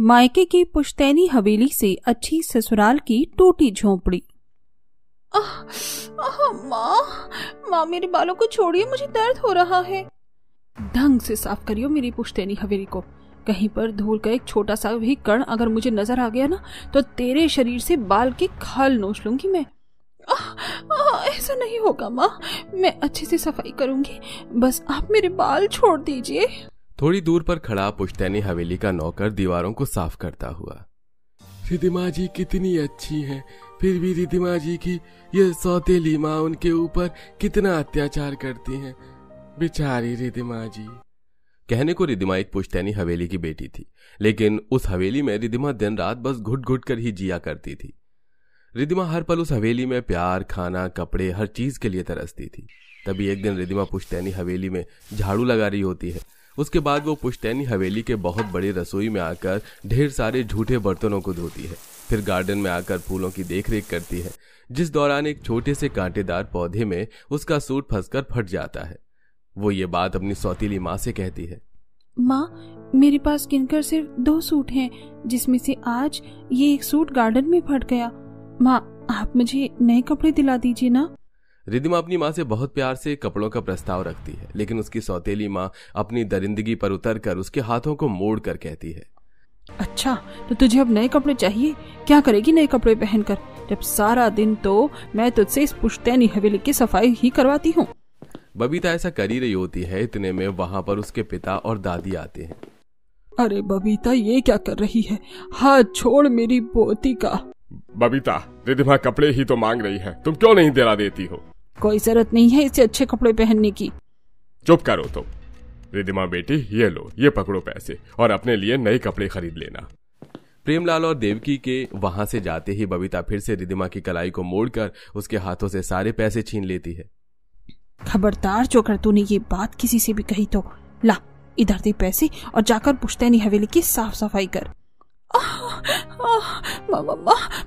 मायके की पुश्तैनी हवेली से अच्छी ससुराल की टूटी झोंपड़ी। माँ मेरे बालों को छोड़िए, मुझे दर्द हो रहा है। ढंग से साफ करियो मेरी पुश्तैनी हवेली को। कहीं पर धूल का एक छोटा सा भी कण अगर मुझे नजर आ गया ना तो तेरे शरीर से बाल की खाल नोच लूंगी मैं। ऐसा नहीं होगा माँ, मैं अच्छे से सफाई करूंगी, बस आप मेरे बाल छोड़ दीजिए। थोड़ी दूर पर खड़ा पुश्तैनी हवेली का नौकर दीवारों को साफ करता हुआ। रिद्धिमा जी कितनी अच्छी हैं, फिर भी रिद्धिमा जी की ये सौतेली माँ उनके ऊपर कितना अत्याचार करती हैं, बेचारी रिद्धिमा जी। कहने को रिद्धिमा एक पुश्तैनी हवेली की बेटी थी, लेकिन उस हवेली में रिद्धिमा दिन रात बस घुट घुट कर ही जिया करती थी। रिद्धिमा हर पल उस हवेली में प्यार, खाना, कपड़े, हर चीज के लिए तरसती थी। तभी एक दिन रिद्धिमा पुश्तैनी हवेली में झाड़ू लगा रही होती है। उसके बाद वो पुश्तैनी हवेली के बहुत बड़ी रसोई में आकर ढेर सारे झूठे बर्तनों को धोती है। फिर गार्डन में आकर फूलों की देखरेख करती है, जिस दौरान एक छोटे से कांटेदार पौधे में उसका सूट फंसकर फट जाता है। वो ये बात अपनी सौतीली माँ से कहती है। माँ, मेरे पास गिनकर सिर्फ 2 सूट हैं, जिसमें से आज ये एक सूट गार्डन में फट गया। माँ, आप मुझे नए कपड़े दिला दीजिए ना। रिद्धिमा अपनी माँ से बहुत प्यार से कपड़ों का प्रस्ताव रखती है, लेकिन उसकी सौतेली माँ अपनी दरिंदगी पर उतरकर उसके हाथों को मोड़ कर कहती है। अच्छा, तो तुझे अब नए कपड़े चाहिए? क्या करेगी नए कपड़े पहनकर, जब सारा दिन तो मैं तुझसे इस पुश्तैनी हवेली की सफाई ही करवाती हूँ। बबीता ऐसा कर ही रही होती है, इतने में वहाँ पर उसके पिता और दादी आते हैं। अरे बबीता, ये क्या कर रही है? हाथ छोड़ मेरी पोती का। बबीता, रिद्धिमा कपड़े ही तो मांग रही है, तुम क्यों नहीं दिला देती हो? कोई जरूरत नहीं है इसे अच्छे कपड़े पहनने की। चुप करो तुम। रिद्धिमा बेटी, ये लो, ये पकड़ो पैसे और अपने लिए नए कपड़े खरीद लेना। प्रेमलाल और देवकी के वहां से जाते ही बबीता फिर से रिद्धिमा की कलाई को मोड़कर उसके हाथों से सारे पैसे छीन लेती है। खबरदार, जो कर तूने ये बात किसी से भी कही तो ला इधर दे पैसे और जाकर पुश्तैनी हवेली की साफ सफाई कर।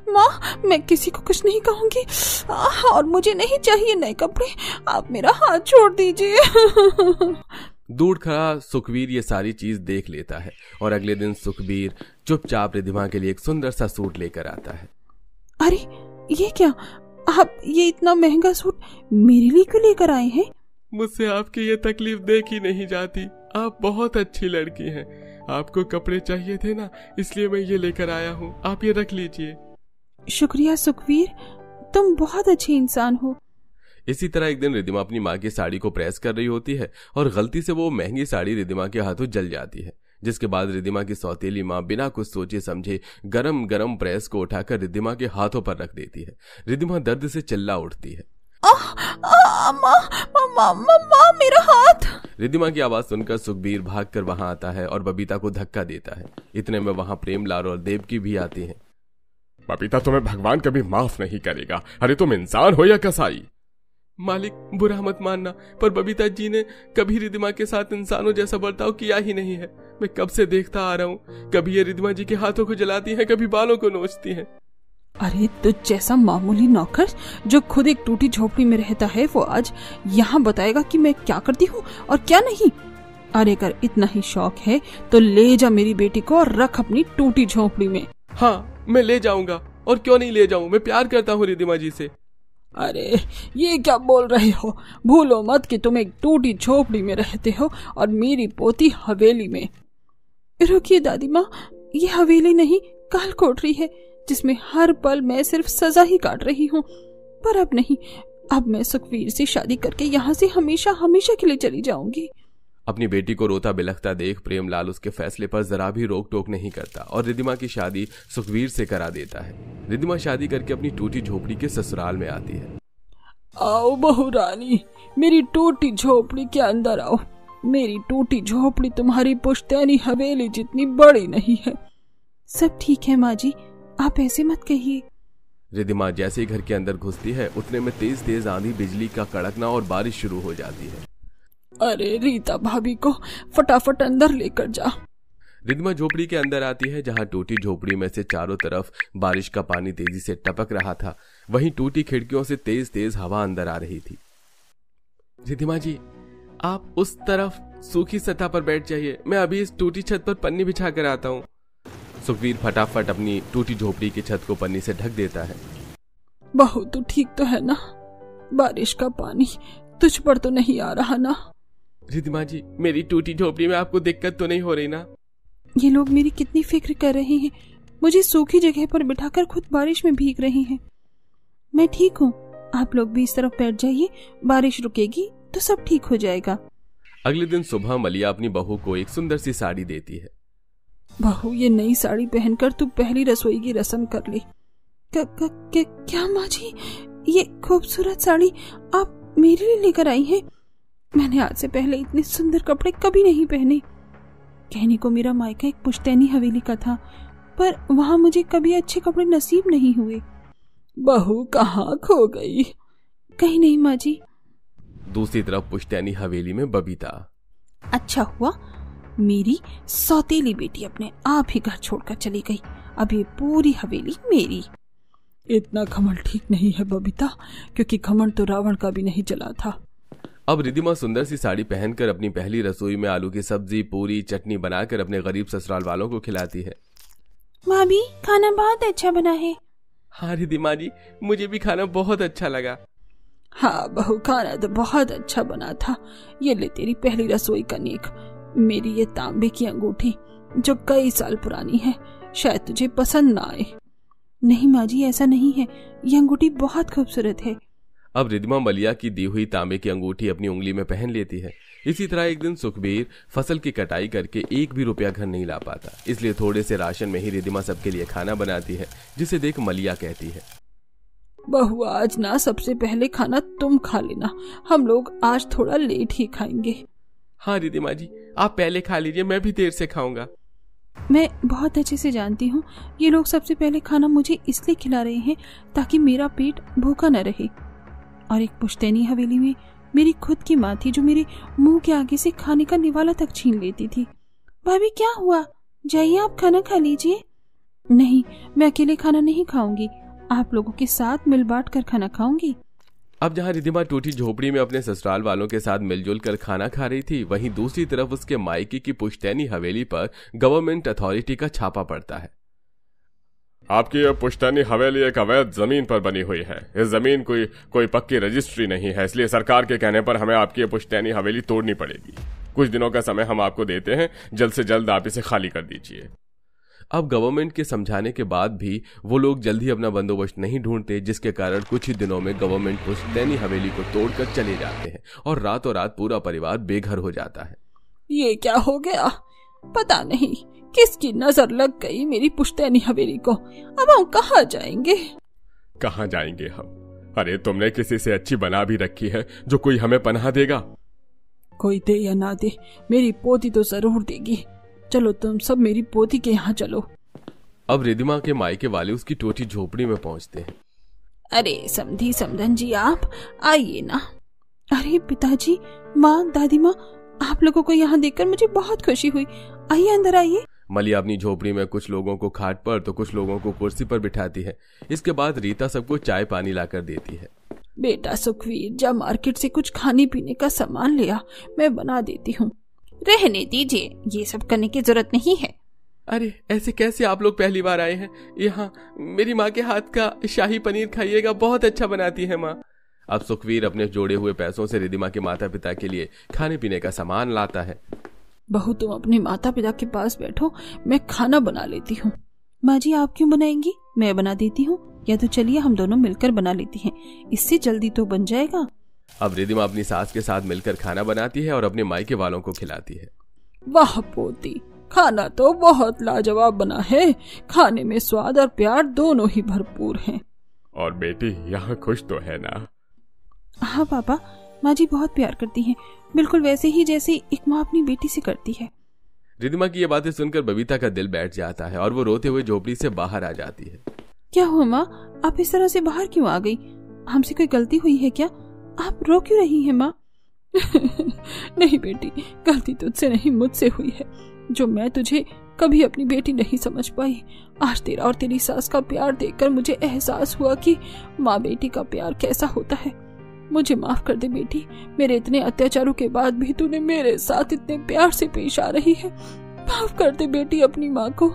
माँ, मैं किसी को कुछ नहीं कहूंगी, और मुझे नहीं चाहिए नए कपड़े, आप मेरा हाथ छोड़ दीजिए। दूर खड़ा सुखवीर ये सारी चीज देख लेता है और अगले दिन सुखवीर चुपचाप रिद्धिमा के लिए एक सुंदर सा सूट लेकर आता है। अरे ये क्या, आप ये इतना महंगा सूट मेरे लिए क्यों लेकर आए हैं? मुझसे आपकी ये तकलीफ देखी नहीं जाती, आप बहुत अच्छी लड़की हैं। आपको कपड़े चाहिए थे ना, इसलिए मैं ये लेकर आया हूँ, आप ये रख लीजिए। शुक्रिया सुखवीर, तुम बहुत अच्छे इंसान हो। इसी तरह एक दिन रिद्धिमा अपनी माँ की साड़ी को प्रेस कर रही होती है और गलती से वो महंगी साड़ी रिद्धिमा के हाथों जल जाती है, जिसके बाद रिद्धिमा की सौतेली माँ बिना कुछ सोचे समझे गरम गरम प्रेस को उठाकर रिद्धिमा के हाथों पर रख देती है। रिद्धिमा दर्द से चिल्ला उठती है। माँ, मेरा हाथ। रिद्धिमा की आवाज सुनकर सुखबीर भागकर वहां आता है और बबीता को धक्का देता है। इतने में वहां प्रेमलाल और देवकी भी आती हैं। बबीता, तुम्हें भगवान कभी माफ नहीं करेगा। अरे तुम इंसान हो या कसाई? मालिक, बुरा मत मानना, पर बबीता जी ने कभी रिद्धिमा के साथ इंसानों जैसा बर्ताव किया ही नहीं है। मैं कब से देखता आ रहा हूँ, कभी ये रिद्धिमा जी के हाथों को जलाती है, कभी बालों को नोचती है। अरे तुझ जैसा मामूली नौकर जो खुद एक टूटी झोपड़ी में रहता है, वो आज यहाँ बताएगा कि मैं क्या करती हूँ और क्या नहीं। अरे अगर इतना ही शौक है तो ले जा मेरी बेटी को और रख अपनी टूटी झोपड़ी में। हाँ, मैं ले जाऊंगा, और क्यों नहीं ले जाऊं, मैं प्यार करता हूँ रिद्धिमा जी से। अरे ये क्या बोल रहे हो? भूलो मत कि तुम एक टूटी झोपड़ी में रहते हो और मेरी पोती हवेली में। रुकिए दादी माँ, ये हवेली नहीं काल कोठरी है, जिसमें हर पल मैं सिर्फ सजा ही काट रही हूँ। पर अब नहीं, अब मैं सुखवीर से शादी करके यहाँ से हमेशा हमेशा के लिए चली जाऊंगी। अपनी बेटी को रोता बिलखता देख प्रेमलाल उसके फैसले पर जरा भी रोक टोक नहीं करता और रिद्धिमा की शादी सुखवीर से करा देता है। रिद्धिमा शादी करके अपनी टूटी झोपड़ी के ससुराल में आती है। आओ बहू रानी, मेरी टूटी झोपड़ी के अंदर आओ। मेरी टूटी झोपड़ी तुम्हारी पुश्तैनी हवेली जितनी बड़ी नहीं है। सब ठीक है माँ जी, आप ऐसे मत कहिए। रिद्धिमा जैसे ही घर के अंदर घुसती है, उतने में तेज तेज आंधी, बिजली का कड़कना और बारिश शुरू हो जाती है। अरे रीता भाभी को फटाफट अंदर लेकर जा। रिद्धिमा झोपड़ी के अंदर आती है, जहां टूटी झोपड़ी में से चारों तरफ बारिश का पानी तेजी से टपक रहा था। वहीं टूटी खिड़कियों से तेज तेज हवा अंदर आ रही थी। रिद्धिमा जी, आप उस तरफ सूखी सतह पर बैठ जाइए, मैं अभी इस टूटी छत पर पन्नी बिछा कर आता हूँ। सुखवीर फटाफट अपनी टूटी झोपड़ी की छत को पन्नी से ढक देता है। बहू तू ठीक तो है ना? बारिश का पानी तुझ पर तो नहीं आ रहा ना? रिद्धिमा जी, मेरी टूटी झोपड़ी में आपको दिक्कत तो नहीं हो रही ना? ये लोग मेरी कितनी फिक्र कर रहे हैं, मुझे सूखी जगह पर बिठाकर खुद बारिश में भीग रहे हैं। मैं ठीक हूँ, आप लोग भी इस तरफ बैठ जाइए, बारिश रुकेगी तो सब ठीक हो जाएगा। अगले दिन सुबह मलिया अपनी बहू को एक सुंदर सी साड़ी देती है। बहू, ये नई साड़ी पहनकर तू पहली रसोई की रस्म कर ले। क्या माँ जी, ये खूबसूरत साड़ी आप मेरे लिए लेकर आई हैं? मैंने आज से पहले इतने सुंदर कपड़े कभी नहीं पहने। कहने को मेरा मायका एक पुश्तैनी हवेली का था, पर वहाँ मुझे कभी अच्छे कपड़े नसीब नहीं हुए। बहू कहाँ खो गई? कहीं नहीं माँ जी। दूसरी तरफ पुश्तैनी हवेली में बबीता। अच्छा हुआ मेरी सौतेली बेटी अपने आप ही घर छोड़कर चली गई, अब ये पूरी हवेली मेरी। इतना घमंड ठीक नहीं है बबीता, क्योंकि घमंड तो रावण का भी नहीं चला था। अब रिद्धिमा सुंदर सी साड़ी पहनकर अपनी पहली रसोई में आलू की सब्जी, पूरी, चटनी बनाकर अपने गरीब ससुराल वालों को खिलाती है। भाभी, खाना बहुत अच्छा बना है। हाँ रिद्धिमा जी, मुझे भी खाना बहुत अच्छा लगा। हाँ बहू, खाना तो बहुत अच्छा बना था। ये ले तेरी पहली रसोई का नेक, मेरी ये तांबे की अंगूठी जो कई साल पुरानी है, शायद तुझे पसंद ना आए। नहीं माँ जी, ऐसा नहीं है, ये अंगूठी बहुत खूबसूरत है। अब रिद्धिमा मलिया की दी हुई तांबे की अंगूठी अपनी उंगली में पहन लेती है। इसी तरह एक दिन सुखबीर फसल की कटाई करके एक भी रुपया घर नहीं ला पाता, इसलिए थोड़े से राशन में ही रिद्धिमा सबके लिए खाना बनाती है, जिसे देख मलिया कहती है, बहू आज ना सबसे पहले खाना तुम खा लेना, हम लोग आज थोड़ा लेट ही खाएंगे। हाँ रिद्धिमा जी, आप पहले खा लीजिए, मैं भी देर से खाऊंगा। मैं बहुत अच्छे से जानती हूँ ये लोग सबसे पहले खाना मुझे इसलिए खिला रहे हैं ताकि मेरा पेट भूखा न रहे। और एक पुश्तैनी हवेली में मेरी खुद की माँ थी जो मेरे मुंह के आगे से खाने का निवाला तक छीन लेती थी। भाभी क्या हुआ? जाइए आप खाना खा लीजिए। नहीं, मैं अकेले खाना नहीं खाऊंगी, आप लोगों के साथ मिल बांट कर खाना खाऊंगी। अब जहाँ रिद्धिमा टूटी झोपड़ी में अपने ससुराल वालों के साथ मिलजुल कर खाना खा रही थी, वहीं दूसरी तरफ उसके मायके की पुश्तैनी हवेली पर गवर्नमेंट अथॉरिटी का छापा पड़ता है। आपकी यह पुश्तैनी हवेली एक अवैध जमीन पर बनी हुई है। इस जमीन कोई पक्की रजिस्ट्री नहीं है, इसलिए सरकार के कहने पर हमें आपकी यह पुश्तैनी हवेली तोड़नी पड़ेगी। कुछ दिनों का समय हम आपको देते हैं, जल्द से जल्द आप इसे खाली कर दीजिए। अब गवर्नमेंट के समझाने के बाद भी वो लोग जल्दी अपना बंदोबस्त नहीं ढूंढते, जिसके कारण कुछ ही दिनों में गवर्नमेंट पुश्तैनी हवेली को तोड़कर चले जाते हैं और रातों रात पूरा परिवार बेघर हो जाता है। ये क्या हो गया? पता नहीं किसकी नजर लग गई मेरी पुश्तैनी हवेली को। अब हम कहाँ जाएंगे? कहाँ जाएंगे हम? अरे तुमने किसी से अच्छी बना भी रखी है जो कोई हमें पनाह देगा। कोई दे या ना दे, मेरी पोती तो जरूर देगी। चलो तुम सब मेरी पोती के यहाँ चलो। अब रिद्धिमा के मायके वाले उसकी टूटी झोपड़ी में पहुंचते हैं। अरे समधी समधन जी, आप आइए ना। अरे पिताजी, माँ, दादी माँ, आप लोगों को यहाँ देखकर मुझे बहुत खुशी हुई। आइए अंदर आइए। मलिया अपनी झोपड़ी में कुछ लोगों को खाट पर तो कुछ लोगों को कुर्सी पर बिठाती है। इसके बाद रीता सबको चाय पानी लाकर देती है। बेटा सुखवीर, जा मार्केट से कुछ खाने पीने का सामान ले आ, मैं बना देती हूँ। रहने दीजिए, ये सब करने की जरूरत नहीं है। अरे ऐसे कैसे? आप लोग पहली बार आए हैं यहाँ? मेरी माँ के हाथ का शाही पनीर खाइएगा, बहुत अच्छा बनाती है माँ। अब सुखवीर अपने जोड़े हुए पैसों से रिद्धिमा के माता पिता के लिए खाने पीने का सामान लाता है। बहू तुम अपने माता पिता के पास बैठो, मैं खाना बना लेती हूँ। माँ जी आप क्यों बनाएंगी? मैं बना देती हूँ, या तो चलिए हम दोनों मिलकर बना लेती हैं, इससे जल्दी तो बन जाएगा। अब रिद्धिमा अपनी सास के साथ मिलकर खाना बनाती है और अपने मायके वालों को खिलाती है। वाह पोती, खाना तो बहुत लाजवाब बना है, खाने में स्वाद और प्यार दोनों ही भरपूर हैं। और बेटी यहाँ खुश तो है ना? हाँ पापा, माँ जी बहुत प्यार करती हैं, बिल्कुल वैसे ही जैसे एक माँ अपनी बेटी से करती है। रिद्धिमा की ये बातें सुनकर बबीता का दिल बैठ जाता है और वो रोते हुए झोपड़ी से बाहर आ जाती है। क्या हुआ माँ, आप इस तरह से बाहर क्यों आ गई? हमसे कोई गलती हुई है क्या? आप रो क्यों रही हैं माँ? नहीं बेटी, गलती तुझसे नहीं मुझसे हुई है, जो मैं तुझे कभी अपनी बेटी नहीं समझ पाई। आज तेरा और तेरी सास का प्यार देखकर मुझे एहसास हुआ कि माँ बेटी का प्यार कैसा होता है। मुझे माफ कर दे बेटी, मेरे इतने अत्याचारों के बाद भी तूने मेरे साथ इतने प्यार से पेश आ रही है। माफ कर दे बेटी अपनी माँ को।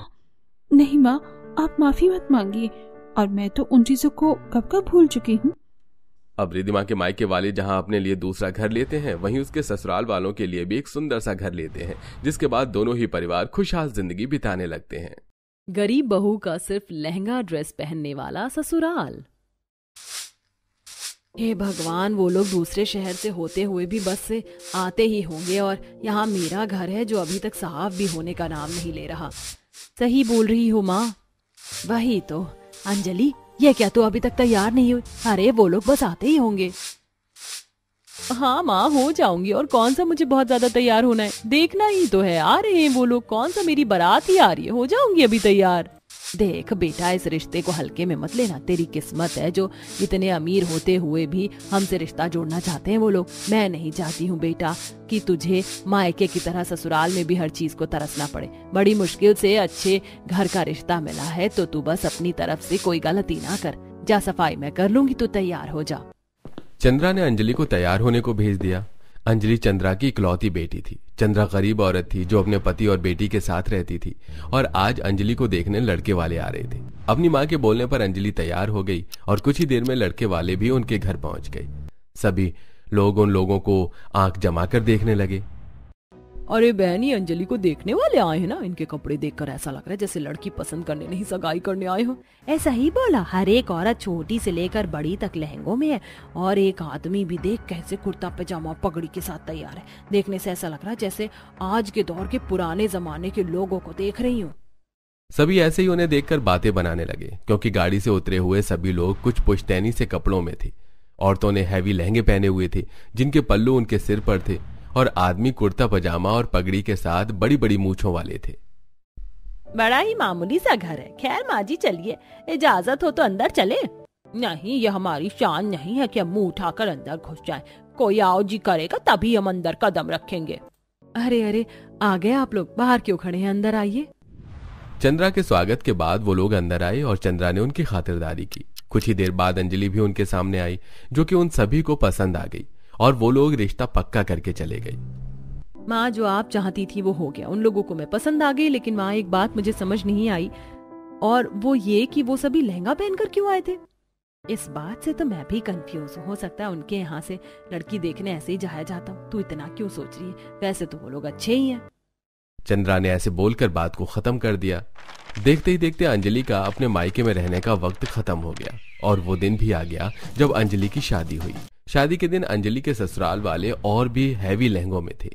नहीं माँ, आप माफी मत मांगिए, और मैं तो उन चीजों को कब कब भूल चुकी हूँ। अब रिद्धिमा के मायके वाले जहां अपने लिए दूसरा घर लेते हैं, वहीं उसके ससुराल वालों के लिए भी एक सुंदर सा घर लेते हैं, जिसके बाद दोनों ही परिवार खुशहाल जिंदगी बिताने लगते हैं। गरीब बहू का सिर्फ लहंगा ड्रेस पहनने वाला ससुराल। हे भगवान, वो लोग दूसरे शहर से होते हुए भी बस से आते ही होंगे, और यहाँ मेरा घर है जो अभी तक साफ भी होने का नाम नहीं ले रहा। सही बोल रही हो माँ। वही तो। अंजलि, ये क्या तू अभी तक तैयार नहीं हुई? अरे वो लोग बस आते ही होंगे। हाँ माँ, हो जाऊंगी, और कौन सा मुझे बहुत ज्यादा तैयार होना है, देखना ही तो है। आ रहे हैं वो लोग, कौन सा मेरी बारात ही आ रही है, हो जाऊंगी अभी तैयार। देख बेटा, इस रिश्ते को हल्के में मत लेना। तेरी किस्मत है जो इतने अमीर होते हुए भी हमसे रिश्ता जोड़ना चाहते हैं वो लोग। मैं नहीं चाहती हूँ बेटा कि तुझे मायके की तरह ससुराल में भी हर चीज को तरसना पड़े। बड़ी मुश्किल से अच्छे घर का रिश्ता मिला है, तो तू बस अपनी तरफ से कोई गलती ना कर। जा, सफाई मैं कर लूंगी, तू तैयार हो जा। चंद्रा ने अंजलि को तैयार होने को भेज दिया। अंजलि चंद्रा की इकलौती बेटी थी। चंद्रा गरीब औरत थी जो अपने पति और बेटी के साथ रहती थी, और आज अंजलि को देखने लड़के वाले आ रहे थे। अपनी माँ के बोलने पर अंजलि तैयार हो गई, और कुछ ही देर में लड़के वाले भी उनके घर पहुंच गए। सभी लोग उन लोगों को आंख जमाकर देखने लगे। अरे बहनी, अंजलि को देखने वाले आए हैं ना? इनके कपड़े देखकर ऐसा लग रहा है जैसे लड़की पसंद करने नहीं, सगाई करने आए हो। ऐसा ही बोला। हर एक औरत छोटी से लेकर बड़ी तक लहंगों में है, और एक आदमी भी देख कैसे कुर्ता पजामा पगड़ी के साथ तैयार है। देखने से ऐसा लग रहा है जैसे आज के दौर के पुराने जमाने के लोगों को देख रही हूँ। सभी ऐसे ही उन्हें देखकर बातें बनाने लगे, क्योंकि गाड़ी से उतरे हुए सभी लोग कुछ पुश्तैनी से कपड़ों में थे। औरतों ने हैवी लहंगे पहने हुए थे, जिनके पल्लू उनके सिर पर थे, और आदमी कुर्ता पजामा और पगड़ी के साथ बड़ी बड़ी मूंछों वाले थे। बड़ा ही मामूली सा घर है। खैर माँ जी, चलिए, इजाजत हो तो अंदर चले। नहीं, ये हमारी शान नहीं है कि हम मुंह उठाकर अंदर घुस जाएं। कोई आओ जी करेगा तभी हम अंदर कदम रखेंगे। अरे अरे, आ गए आप लोग, बाहर क्यों खड़े हैं, अंदर आइए। चंद्रा के स्वागत के बाद वो लोग अंदर आए, और चंद्रा ने उनकी खातिरदारी की। कुछ ही देर बाद अंजलि भी उनके सामने आई, जो कि उन सभी को पसंद आ गई, और वो लोग रिश्ता पक्का करके चले गए। माँ, जो आप चाहती थी वो हो गया। उन लोगों को मैं पसंद आ गई, लेकिन माँ एक बात मुझे समझ नहीं आई, और वो ये कि वो सभी लहंगा पहनकर क्यों आए थे। इस बात से तो मैं भी कंफ्यूज हूँ। हो सकता है उनके यहाँ से लड़की देखने ऐसे ही जाया जाता हूँ। तू इतना क्यों सोच रही है? वैसे तो वो लोग अच्छे ही हैं। चंद्रा ने ऐसे बोलकर बात को खत्म कर दिया। देखते ही देखते अंजलि का अपने मायके में रहने का वक्त खत्म हो गया, और वो दिन भी आ गया जब अंजलि की शादी हुई। शादी के दिन अंजलि के ससुराल वाले और भी हैवी लहंगों में थे।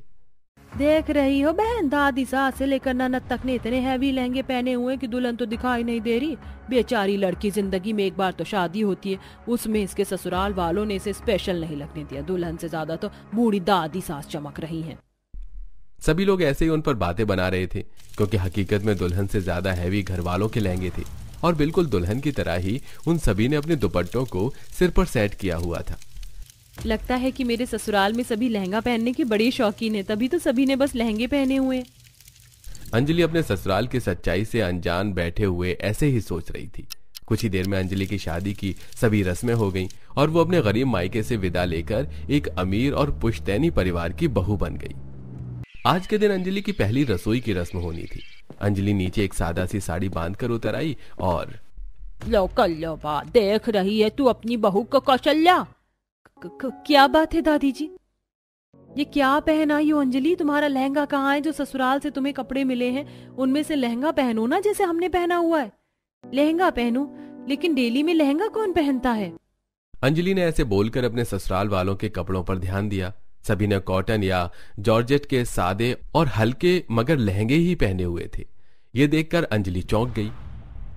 देख रही हो बहन, दादी सास से लेकर ननद तक ने इतने हैवी लहंगे पहने हुए कि दुल्हन तो दिखाई नहीं दे रही। बेचारी लड़की, जिंदगी में एक बार तो शादी होती है, उसमें इसके ससुराल वालों ने इसे स्पेशल नहीं लगने दिया। दुल्हन से ज्यादा तो बूढ़ी दादी सास चमक रही हैं। सभी लोग ऐसे ही उन पर बातें बना रहे थे, क्योंकि हकीकत में दुल्हन से ज्यादा हैवी घर वालों के लहंगे थे, और बिल्कुल दुल्हन की तरह ही उन सभी ने अपने दुपट्टों को सिर पर सेट किया हुआ था। लगता है कि मेरे ससुराल में सभी लहंगा पहनने के बड़े शौकीन हैं, तभी तो सभी ने बस लहंगे पहने हुए। अंजलि अपने ससुराल की सच्चाई से अनजान बैठे हुए ऐसे ही सोच रही थी। कुछ ही देर में अंजलि की शादी की सभी रस्में हो गईं, और वो अपने गरीब मायके से विदा लेकर एक अमीर और पुश्तैनी परिवार की बहू बन गई। आज के दिन अंजलि की पहली रसोई की रस्म होनी थी। अंजलि नीचे एक सादा सी साड़ी बांधकर उतर आई, और लो कल्लो बात, देख रही है तू अपनी बहू को कौशल्या? क्या बात है दादी जी? ये क्या पहन आई हो अंजलि? तुम्हारा लहंगा कहाँ है? जो ससुराल से तुम्हें कपड़े मिले हैं उनमें से लहंगा पहनो ना, जैसे हमने पहना हुआ है। लहंगा पहनो, लेकिन डेली में लहंगा कौन पहनता है? अंजलि ने ऐसे बोलकर अपने ससुराल वालों के कपड़ों पर ध्यान दिया। सभी ने कॉटन या जॉर्जेट के सादे और हल्के मगर लहंगे ही पहने हुए थे। ये देखकर अंजलि चौंक गई।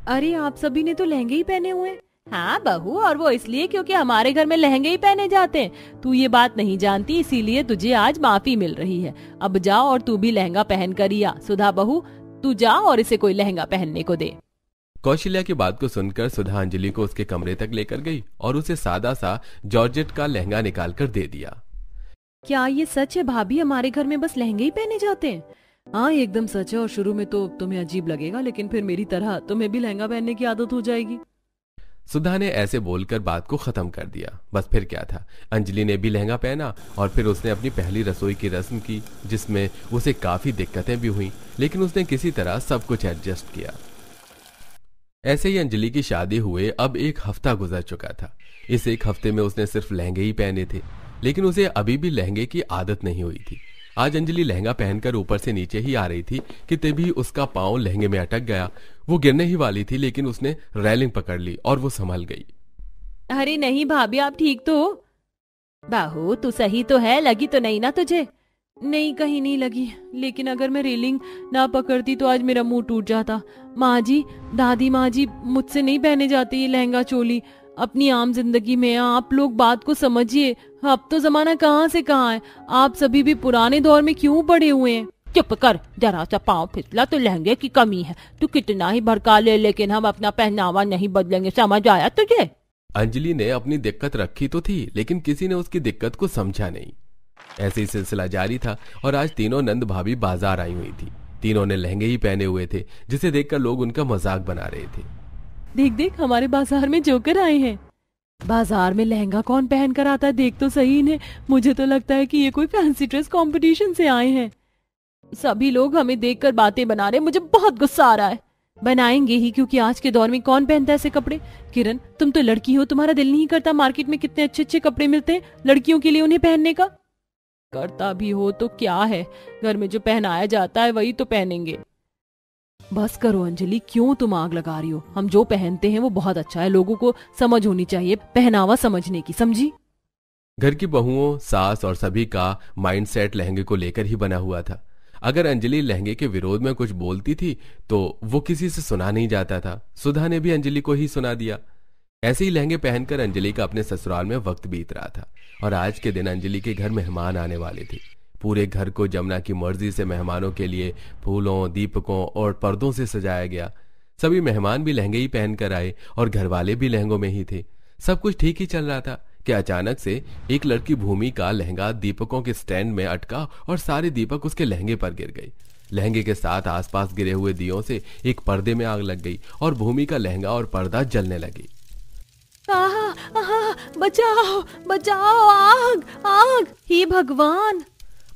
अरे आप सभी ने तो लहंगे ही पहने हुए हैं। हाँ बहू, और वो इसलिए क्योंकि हमारे घर में लहंगे ही पहने जाते हैं। तू ये बात नहीं जानती, इसीलिए तुझे आज माफी मिल रही है। अब जा और तू भी लहंगा पहन कर ही आ। सुधा बहू, तू जा और इसे कोई लहंगा पहनने को दे। कौशल्या की बात को सुनकर सुधा अंजलि को उसके कमरे तक लेकर गई और उसे सादा सा जॉर्जेट का लहंगा निकाल कर दे दिया। क्या ये सच है भाभी, हमारे घर में बस लहंगे ही पहने जाते हैं? हाँ एकदम सच है, और शुरू में तो तुम्हें अजीब लगेगा, लेकिन फिर मेरी तरह तुम्हें भी लहंगा पहनने की आदत हो जाएगी। सुधा ने ऐसे बोलकर बात को खत्म कर दिया। बस फिर क्या था, अंजलि ने भी लहंगा पहना और फिर उसने अपनी पहली रसोई की रस्म की, जिसमें उसे काफी दिक्कतें भी हुई, लेकिन उसने किसी तरह सब कुछ एडजस्ट किया। ऐसे ही अंजलि की शादी हुए अब एक हफ्ता गुजर चुका था। इस एक हफ्ते में उसने सिर्फ लहंगे ही पहने थे, लेकिन उसे अभी भी लहंगे की आदत नहीं हुई थी। आज अंजलि लहंगा पहनकर ऊपर से नीचे ही आ रही थी कि तभी उसका पांव लहंगे में अटक गया। वो गिरने ही वाली थी, लेकिन उसने रेलिंग पकड़ ली और वो संभल गई। अरे नहीं भाभी, आप ठीक तो हो? बाहू तू सही तो है, लगी तो नहीं ना तुझे? नहीं, कहीं नहीं लगी, लेकिन अगर मैं रेलिंग ना पकड़ती तो आज मेरा मुंह टूट जाता। माँ जी, दादी माँ जी, मुझसे नहीं पहने जाते ये लहंगा चोली। अपनी आम जिंदगी में आप लोग बात को समझिए। अब तो जमाना कहाँ से कहाँ है, आप सभी भी पुराने दौर में क्यों पड़े हुए हैं? चुप कर, जरा सा पाँव फिसला तो लहंगे की कमी है। तू कितना ही भड़का ले, लेकिन हम अपना पहनावा नहीं बदलेंगे, समझ आया तुझे? अंजलि ने अपनी दिक्कत रखी तो थी, लेकिन किसी ने उसकी दिक्कत को समझा नहीं। ऐसे ही सिलसिला जारी था और आज तीनों नंद भाभी बाजार आई हुई थी। तीनों ने लहंगे ही पहने हुए थे, जिसे देखकर लोग उनका मजाक बना रहे थे। देख देख, हमारे बाजार में जोकर आए हैं। बाजार में लहंगा कौन पहन कर आता है, देख तो सही इन्हें। मुझे तो लगता है कि ये कोई फैंसी ड्रेस कंपटीशन से आए हैं। सभी लोग हमें देखकर बातें बना रहे, मुझे बहुत गुस्सा आ रहा है। बनाएंगे ही, क्योंकि आज के दौर में कौन पहनता है ऐसे कपड़े? किरण, तुम तो लड़की हो, तुम्हारा दिल नहीं करता मार्केट में कितने अच्छे अच्छे कपड़े मिलते हैं लड़कियों के लिए उन्हें पहनने का? करता भी हो तो क्या है, घर में जो पहनाया जाता है वही तो पहनेंगे। बस करो अंजलि, क्यों तुम आग लगा रही हो? हम जो पहनते हैं वो बहुत अच्छा है, लोगों को समझ होनी चाहिए पहनावा समझने की, समझी? घर की बहुओं, सास और सभी का माइंडसेट लहंगे को लेकर ही बना हुआ था। अगर अंजलि लहंगे के विरोध में कुछ बोलती थी तो वो किसी से सुना नहीं जाता था। सुधा ने भी अंजलि को ही सुना दिया। ऐसे ही लहंगे पहनकर अंजलि का अपने ससुराल में वक्त बीत रहा था और आज के दिन अंजलि के घर मेहमान आने वाले थे। पूरे घर को जमुना की मर्जी से मेहमानों के लिए फूलों, दीपकों और पर्दों से सजाया गया। सभी मेहमान भी लहंगे ही पहनकर आए और घर वाले भी लहंगों में ही थे। सब कुछ ठीक ही चल रहा था कि अचानक से एक लड़की भूमि का लहंगा दीपकों के स्टैंड में अटका और सारे दीपक उसके लहंगे पर गिर गए। लहंगे के साथ आसपास गिरे हुए दियों से एक पर्दे में आग लग गई और भूमि का लहंगा और पर्दा जलने लगे। बचाओ बचाओ, आग आग, हे भगवान!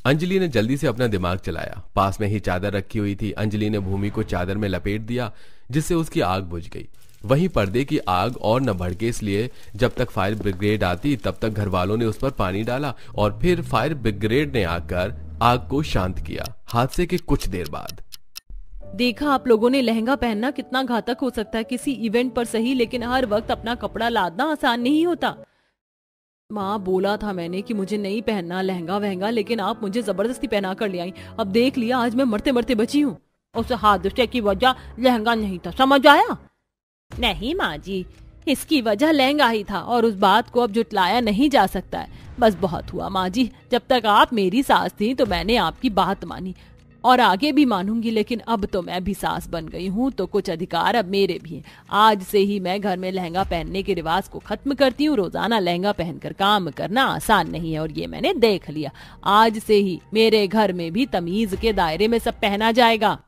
अंजलि ने जल्दी से अपना दिमाग चलाया। पास में ही चादर रखी हुई थी। अंजलि ने भूमि को चादर में लपेट दिया, जिससे उसकी आग बुझ गई। वहीं पर्दे की आग और न भड़के, इसलिए जब तक फायर ब्रिगेड आती तब तक घर वालों ने उस पर पानी डाला और फिर फायर ब्रिगेड ने आकर आग को शांत किया। हादसे के कुछ देर बाद देखा आप लोगों ने, लहंगा पहनना कितना घातक हो सकता है किसी इवेंट पर सही, लेकिन हर वक्त अपना कपड़ा लादना आसान नहीं होता। माँ, बोला था मैंने कि मुझे नहीं पहनना लहंगा वहंगा, लेकिन आप मुझे जबरदस्ती पहना कर ले आई। अब देख लिया, आज मैं मरते मरते बची हूँ। उस हादसे की वजह लहंगा नहीं था, समझ आया? नहीं माँ जी, इसकी वजह लहंगा ही था और उस बात को अब जुटलाया नहीं जा सकता है। बस बहुत हुआ माँ जी, जब तक आप मेरी सास थी तो मैंने आपकी बात मानी और आगे भी मानूंगी, लेकिन अब तो मैं भी सास बन गई हूँ तो कुछ अधिकार अब मेरे भी हैं। आज से ही मैं घर में लहंगा पहनने के रिवाज को खत्म करती हूँ। रोजाना लहंगा पहनकर काम करना आसान नहीं है और ये मैंने देख लिया। आज से ही मेरे घर में भी तमीज के दायरे में सब पहना जाएगा।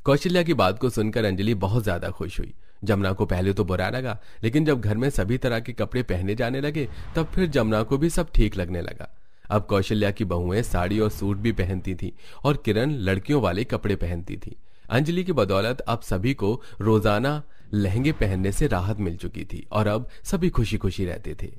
कौशल्या की बात को सुनकर अंजलि बहुत ज्यादा खुश हुई। जमुना को पहले तो बुरा लगा, लेकिन जब घर में सभी तरह के कपड़े पहने जाने लगे तब फिर जमुना को भी सब ठीक लगने लगा। अब कौशल्या की बहुएं साड़ी और सूट भी पहनती थी और किरण लड़कियों वाले कपड़े पहनती थी। अंजलि की बदौलत अब सभी को रोजाना लहंगे पहनने से राहत मिल चुकी थी और अब सभी खुशी खुशी रहते थे।